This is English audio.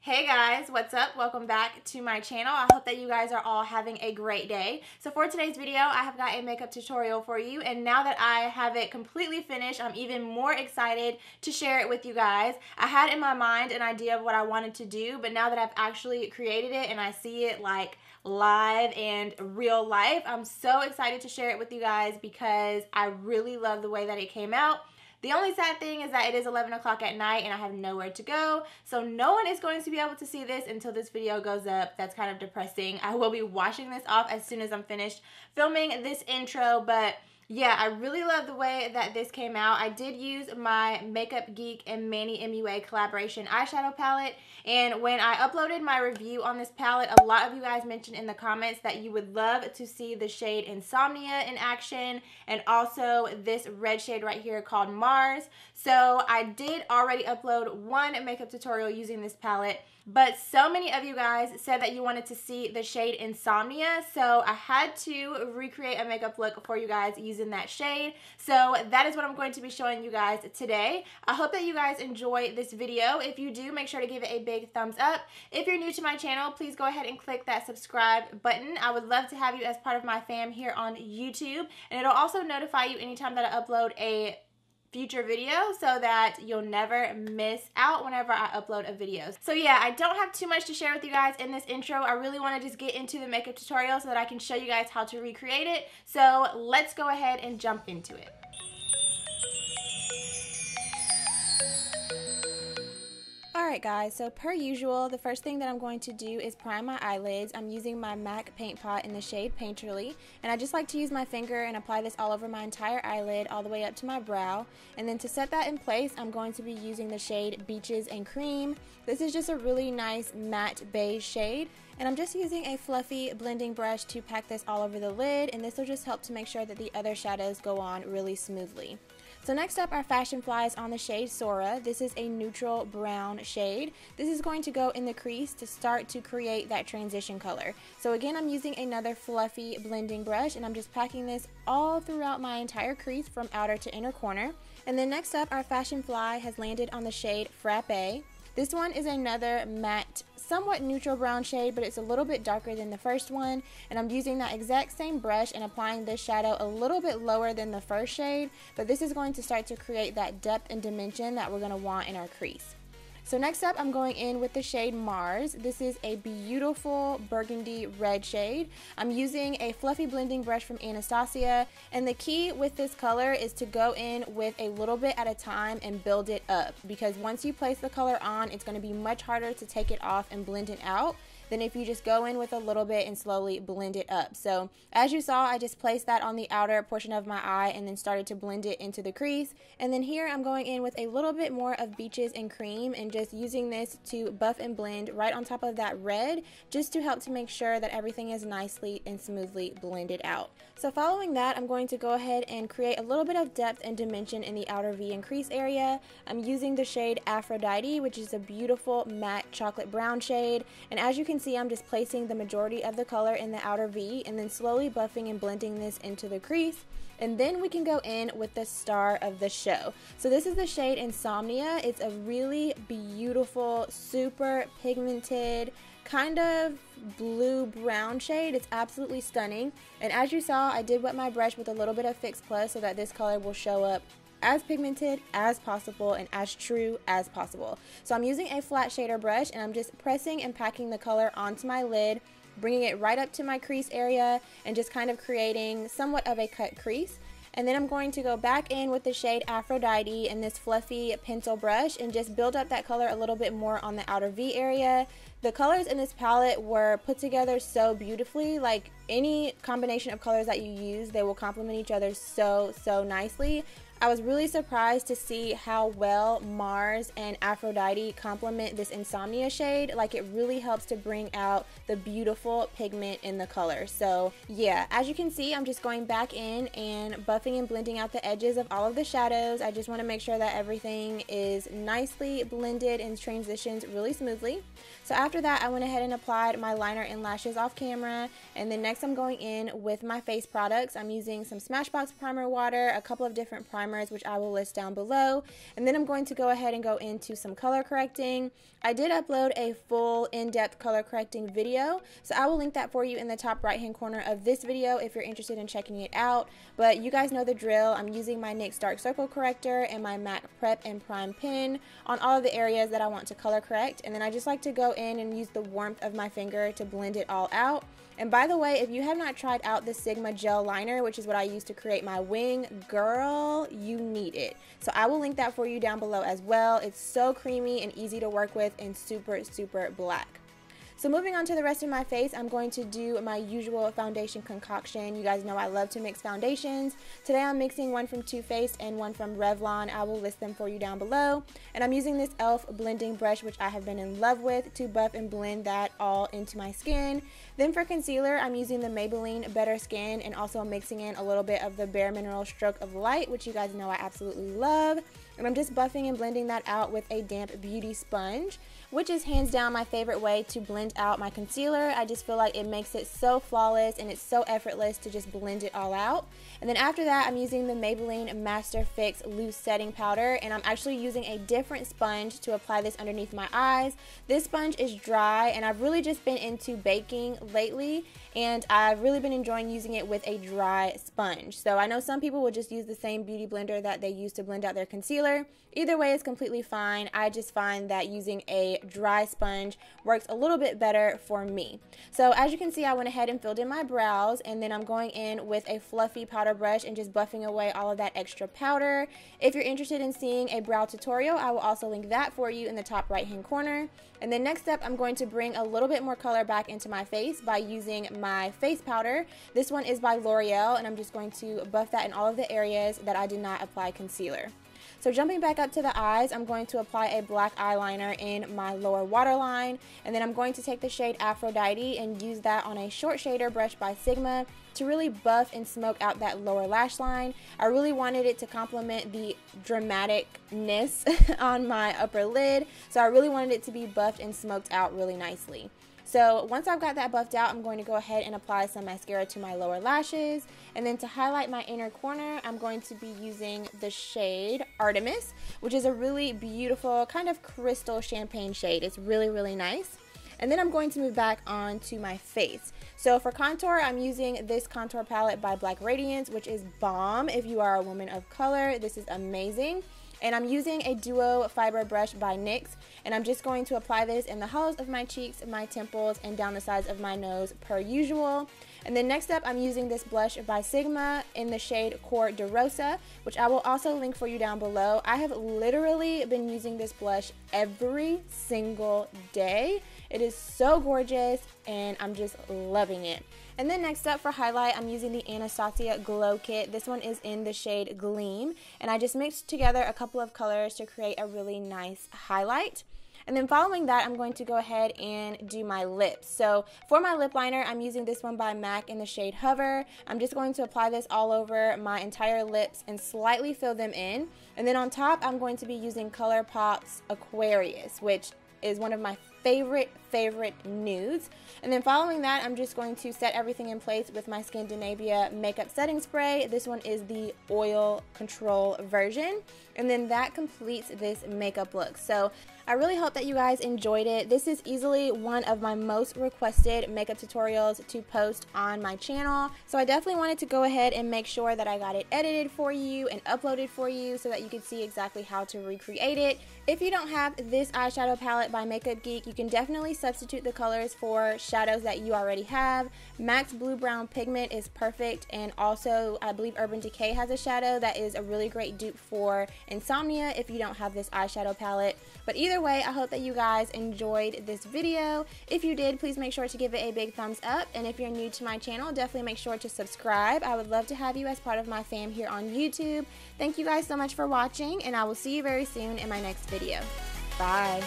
Hey guys, what's up? Welcome back to my channel. I hope that you guys are all having a great day. So for today's video, I have got a makeup tutorial for you, and now that I have it completely finished, I'm even more excited to share it with you guys. I had in my mind an idea of what I wanted to do, but now that I've actually created it and I see it like live and real life, I'm so excited to share it with you guys because I really love the way that it came out. The only sad thing is that it is 11 o'clock at night and I have nowhere to go, so no one is going to be able to see this until this video goes up. That's kind of depressing. I will be washing this off as soon as I'm finished filming this intro, but yeah, I really love the way that this came out. I did use my Makeup Geek and MannyMUA collaboration eyeshadow palette, and when I uploaded my review on this palette, a lot of you guys mentioned in the comments that you would love to see the shade Insomnia in action, and also this red shade right here called Mars. So I did already upload one makeup tutorial using this palette, but so many of you guys said that you wanted to see the shade Insomnia, so I had to recreate a makeup look for you guys using that shade. So that is what I'm going to be showing you guys today. I hope that you guys enjoy this video. If you do, make sure to give it a big thumbs up. If you're new to my channel, please go ahead and click that subscribe button. I would love to have you as part of my fam here on YouTube, and it'll also notify you anytime that I upload a future video so that you'll never miss out whenever I upload a video. So yeah, I don't have too much to share with you guys in this intro. I really want to just get into the makeup tutorial so that I can show you guys how to recreate it. So let's go ahead and jump into it. Alright guys, so per usual, the first thing that I'm going to do is prime my eyelids. I'm using my MAC paint pot in the shade Painterly, and I just like to use my finger and apply this all over my entire eyelid all the way up to my brow. And then to set that in place, I'm going to be using the shade Beaches and Cream. This is just a really nice matte beige shade, and I'm just using a fluffy blending brush to pack this all over the lid, and this will just help to make sure that the other shadows go on really smoothly. So next up are Fashion Flies on the shade Sora. This is a neutral brown shade. This is going to go in the crease to start to create that transition color. So again, I'm using another fluffy blending brush, and I'm just packing this all throughout my entire crease from outer to inner corner. And then next up, our Fashion Fly has landed on the shade Frappe. This one is another matte, somewhat neutral brown shade, but it's a little bit darker than the first one. And I'm using that exact same brush and applying this shadow a little bit lower than the first shade, but this is going to start to create that depth and dimension that we're going to want in our crease. So next up, I'm going in with the shade Mars. This is a beautiful burgundy red shade. I'm using a fluffy blending brush from Anastasia, and the key with this color is to go in with a little bit at a time and build it up, because once you place the color on, it's going to be much harder to take it off and blend it out than if you just go in with a little bit and slowly blend it up. So as you saw, I just placed that on the outer portion of my eye and then started to blend it into the crease. And then here I'm going in with a little bit more of Beaches and Cream and just using this to buff and blend right on top of that red, just to help to make sure that everything is nicely and smoothly blended out. So following that, I'm going to go ahead and create a little bit of depth and dimension in the outer V and crease area. I'm using the shade Aphrodite, which is a beautiful matte chocolate brown shade, and as you can see, I'm just placing the majority of the color in the outer V and then slowly buffing and blending this into the crease. And then we can go in with the star of the show. So this is the shade Insomnia. It's a really beautiful, super pigmented, kind of blue-brown shade. It's absolutely stunning. And as you saw, I did wet my brush with a little bit of Fix Plus so that this color will show up as pigmented as possible and as true as possible. So I'm using a flat shader brush, and I'm just pressing and packing the color onto my lid, bringing it right up to my crease area and just kind of creating somewhat of a cut crease. And then I'm going to go back in with the shade Aphrodite and this fluffy pencil brush and just build up that color a little bit more on the outer V area. The colors in this palette were put together so beautifully. Like any combination of colors that you use, they will complement each other so nicely. I was really surprised to see how well Mars and Aphrodite complement this Insomnia shade. Like, it really helps to bring out the beautiful pigment in the color. So yeah, as you can see, I'm just going back in and buffing and blending out the edges of all of the shadows. I just want to make sure that everything is nicely blended and transitions really smoothly. So after that, I went ahead and applied my liner and lashes off camera, and then next I'm going in with my face products. I'm using some Smashbox primer water, a couple of different primers primers, which I will list down below. And then I'm going to go ahead and go into some color correcting. I did upload a full in-depth color correcting video, so I will link that for you in the top right hand corner of this video if you're interested in checking it out. But you guys know the drill. I'm using my NYX Dark Circle Corrector and my MAC Prep and Prime Pen on all of the areas that I want to color correct, and then I just like to go in and use the warmth of my finger to blend it all out. And by the way, if you have not tried out the Sigma gel liner, which is what I use to create my wing, girl, you need it. So I will link that for you down below as well. It's so creamy and easy to work with and super, super black. So moving on to the rest of my face, I'm going to do my usual foundation concoction. You guys know I love to mix foundations. Today I'm mixing one from Too Faced and one from Revlon. I will list them for you down below. And I'm using this e.l.f. blending brush, which I have been in love with, to buff and blend that all into my skin. Then for concealer, I'm using the Maybelline Better Skin and also mixing in a little bit of the Bare Mineral Stroke of Light, which you guys know I absolutely love. And I'm just buffing and blending that out with a damp beauty sponge, which is hands down my favorite way to blend out my concealer. I just feel like it makes it so flawless and it's so effortless to just blend it all out. And then after that, I'm using the Maybelline Master Fix Loose Setting Powder, and I'm actually using a different sponge to apply this underneath my eyes. This sponge is dry, and I've really just been into baking lately, and I've really been enjoying using it with a dry sponge. So I know some people will just use the same beauty blender that they use to blend out their concealer. Either way is completely fine. I just find that using a dry sponge works a little bit better for me. So as you can see, I went ahead and filled in my brows, and then I'm going in with a fluffy powder brush and just buffing away all of that extra powder. If you're interested in seeing a brow tutorial, I will also link that for you in the top right hand corner. And then next up, I'm going to bring a little bit more color back into my face by using my face powder. This one is by L'Oreal, and I'm just going to buff that in all of the areas that I did not apply concealer. So jumping back up to the eyes, I'm going to apply a black eyeliner in my lower waterline, and then I'm going to take the shade Aphrodite and use that on a short shader brush by Sigma to really buff and smoke out that lower lash line. I really wanted it to complement the dramaticness on my upper lid, so I really wanted it to be buffed and smoked out really nicely. So once I've got that buffed out, I'm going to go ahead and apply some mascara to my lower lashes. And then to highlight my inner corner, I'm going to be using the shade Artemis, which is a really beautiful kind of crystal champagne shade. It's really, really nice. And then I'm going to move back on to my face. So for contour, I'm using this contour palette by Black Radiance, which is bomb if you are a woman of color. This is amazing. And I'm using a duo fiber brush by NYX, and I'm just going to apply this in the hollows of my cheeks, my temples, and down the sides of my nose per usual. And then next up, I'm using this blush by Sigma in the shade Core de Rosa, which I will also link for you down below. I have literally been using this blush every single day. It is so gorgeous, and I'm just loving it. And then next up for highlight, I'm using the Anastasia Glow Kit. This one is in the shade Gleam, and I just mixed together a couple of colors to create a really nice highlight. And then following that, I'm going to go ahead and do my lips. So for my lip liner, I'm using this one by MAC in the shade Hover. I'm just going to apply this all over my entire lips and slightly fill them in. And then on top, I'm going to be using Coloupop's Aquarius, which is one of my favorite nudes. And then following that, I'm just going to set everything in place with my Scandinavia makeup setting spray. This one is the oil control version, and then that completes this makeup look. So I really hope that you guys enjoyed it. This is easily one of my most requested makeup tutorials to post on my channel, so I definitely wanted to go ahead and make sure that I got it edited for you and uploaded for you so that you could see exactly how to recreate it. If you don't have this eyeshadow palette by Makeup Geek, you can definitely substitute the colors for shadows that you already have. MAC's Blue Brown Pigment is perfect, and also I believe Urban Decay has a shadow that is a really great dupe for insomnia if you don't have this eyeshadow palette. But either way, I hope that you guys enjoyed this video. If you did, please make sure to give it a big thumbs up, and if you're new to my channel, definitely make sure to subscribe. I would love to have you as part of my fam here on YouTube. Thank you guys so much for watching, and I will see you very soon in my next video. Bye.